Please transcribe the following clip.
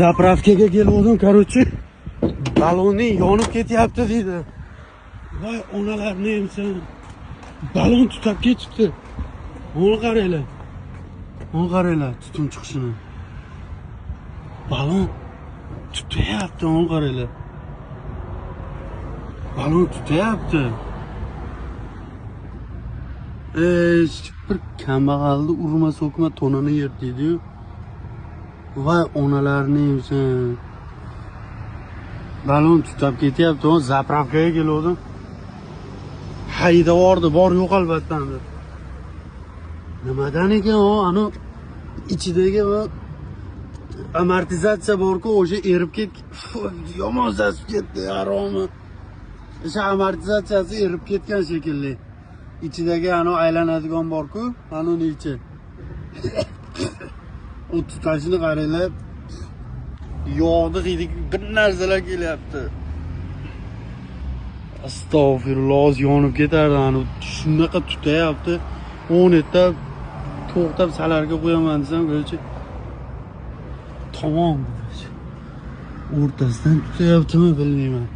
Zapravkaga kelgandim, короче. Balonning yonib ketyapti dedi. Voy, onalarni emsin. Balon tutab ketibdi. Ona qaranglar. Ona qaranglar, tutun chiqishini. Balon tutyapti, ona qaranglar. Balon tutyapti. Bir kambag'alni urma so'kma tonani yer deydi-yu. Voy, onalarni emsin. Balon tutab ketyapti, zapravkaga kelgandim. Haydavordi, bor yo'q albatta. Nimadan ekan o, ana ichidagi va amortizatsiya bor-ku, o'sha erib ketgan. Yomon sasib ketdi, haromi. O'sha amortizatsiyasi erib ketgan shekilli. İçidagi ana aylanadigan bor-ku, ana uni ichi. O tutashini qaranglar. Yog'ni hidi bir narsalar kelyapti. Astagfirullah, yonib ketardi, ana shunaqa tutyapti. 10 etab to'xtab salarga qo'yaman desam, o'lchi. Tamom. O'rtasidan tutyaptimi bilmayman.